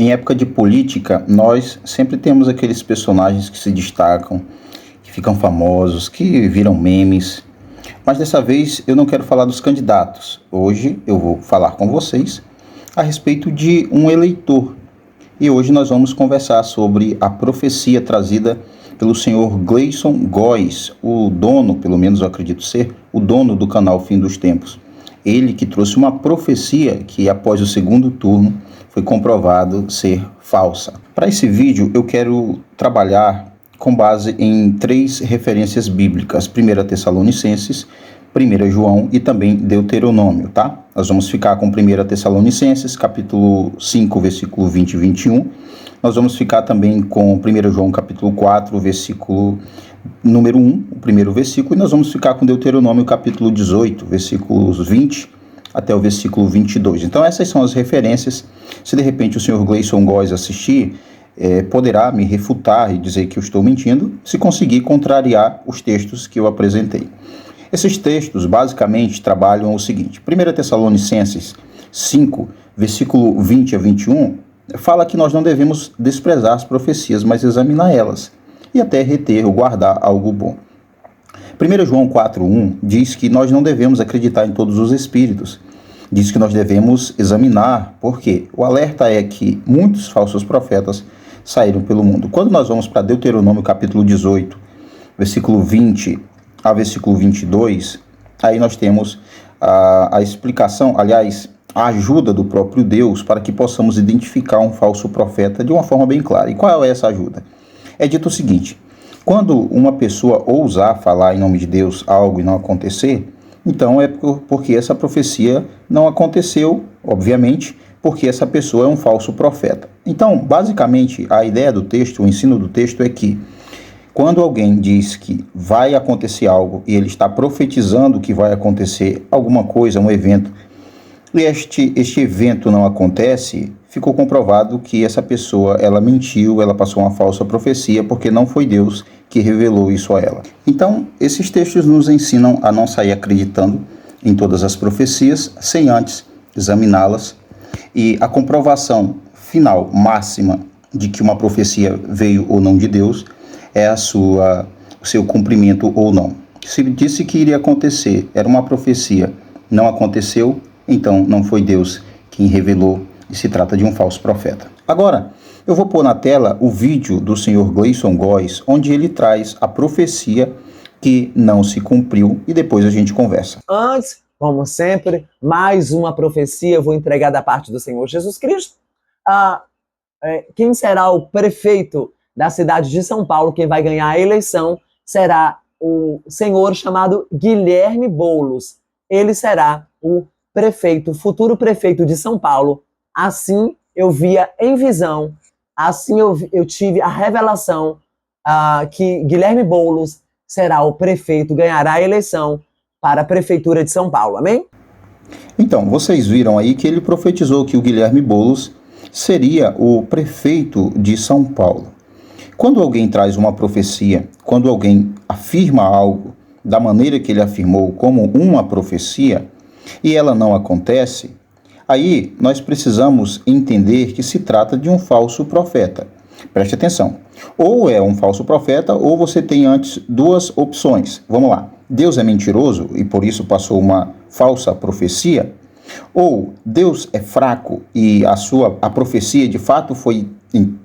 Em época de política, nós sempre temos aqueles personagens que se destacam, que ficam famosos, que viram memes. Mas dessa vez eu não quero falar dos candidatos. Hoje eu vou falar com vocês a respeito de um eleitor. E hoje nós vamos conversar sobre a profecia trazida pelo senhor Gleison Góes, o dono, pelo menos eu acredito ser, o dono do canal Fim dos Tempos. Ele que trouxe uma profecia que após o segundo turno foi comprovado ser falsa. Para esse vídeo eu quero trabalhar com base em 3 referências bíblicas, 1 Tessalonicenses, 1 João e também Deuteronômio, tá? Nós vamos ficar com 1 Tessalonicenses, capítulo 5, versículo 20 e 21. Nós vamos ficar também com 1 João, capítulo 4, versículo número 1, o primeiro versículo, e nós vamos ficar com Deuteronômio, capítulo 18, versículos 20 até o versículo 22. Então essas são as referências. Se de repente o senhor Gleison Góes assistir, poderá me refutar e dizer que eu estou mentindo, se conseguir contrariar os textos que eu apresentei. Esses textos basicamente trabalham o seguinte: 1 Tessalonicenses 5, versículo 20 a 21, fala que nós não devemos desprezar as profecias, mas examinar elas, e até reter ou guardar algo bom. 1 João 4,1 diz que nós não devemos acreditar em todos os espíritos. Diz que nós devemos examinar, porque o alerta é que muitos falsos profetas saíram pelo mundo. Quando nós vamos para Deuteronômio capítulo 18, versículo 20 a versículo 22, aí nós temos a explicação, aliás, a ajuda do próprio Deus para que possamos identificar um falso profeta de uma forma bem clara. E qual é essa ajuda? É dito o seguinte: quando uma pessoa ousar falar em nome de Deus algo e não acontecer, então é porque essa profecia não aconteceu, obviamente, porque essa pessoa é um falso profeta. Então, basicamente, a ideia do texto, o ensino do texto é que quando alguém diz que vai acontecer algo e ele está profetizando que vai acontecer alguma coisa, um evento, e este evento não acontece, ficou comprovado que essa pessoa, ela mentiu, ela passou uma falsa profecia, porque não foi Deus que revelou isso a ela. Então, esses textos nos ensinam a não sair acreditando em todas as profecias, sem antes examiná-las, e a comprovação final, máxima, de que uma profecia veio ou não de Deus, é o seu cumprimento ou não. Se disse que iria acontecer, era uma profecia, não aconteceu, então não foi Deus quem revelou e se trata de um falso profeta. Agora, eu vou pôr na tela o vídeo do senhor Gleison Góes, onde ele traz a profecia que não se cumpriu, e depois a gente conversa. Antes, como sempre, mais uma profecia eu vou entregar da parte do Senhor Jesus Cristo. Quem será o prefeito da cidade de São Paulo, quem vai ganhar a eleição, será o senhor chamado Guilherme Boulos. Ele será o prefeito, o futuro prefeito de São Paulo. Assim eu via em visão, assim eu tive a revelação que Guilherme Boulos será o prefeito, ganhará a eleição para a prefeitura de São Paulo. Amém? Então, vocês viram aí que ele profetizou que o Guilherme Boulos seria o prefeito de São Paulo. Quando alguém traz uma profecia, quando alguém afirma algo da maneira que ele afirmou como uma profecia, e ela não acontece, aí nós precisamos entender que se trata de um falso profeta. Preste atenção. Ou é um falso profeta, ou você tem antes 2 opções. Vamos lá. Deus é mentiroso e por isso passou uma falsa profecia? Ou Deus é fraco e a profecia de fato foi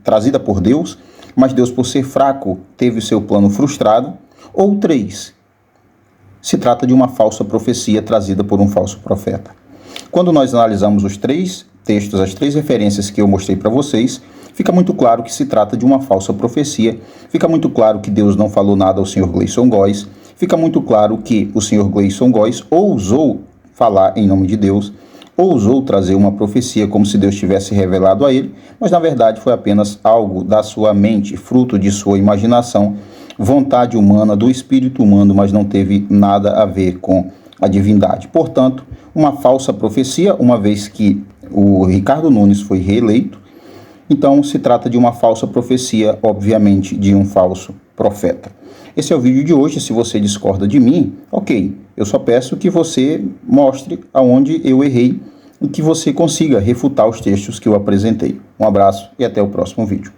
trazida por Deus, mas Deus, por ser fraco, teve o seu plano frustrado? Ou 3, se trata de uma falsa profecia trazida por um falso profeta. Quando nós analisamos os 3 textos, as 3 referências que eu mostrei para vocês, fica muito claro que se trata de uma falsa profecia, fica muito claro que Deus não falou nada ao senhor Gleison Góes, fica muito claro que o senhor Gleison Góes ousou falar em nome de Deus, ousou trazer uma profecia como se Deus tivesse revelado a ele, mas na verdade foi apenas algo da sua mente, fruto de sua imaginação, vontade humana, do espírito humano, mas não teve nada a ver com a divindade. Portanto, uma falsa profecia, uma vez que o Ricardo Nunes foi reeleito, então se trata de uma falsa profecia, obviamente de um falso profeta. Esse é o vídeo de hoje. Se você discorda de mim, ok, eu só peço que você mostre aonde eu errei e que você consiga refutar os textos que eu apresentei. Um abraço e até o próximo vídeo.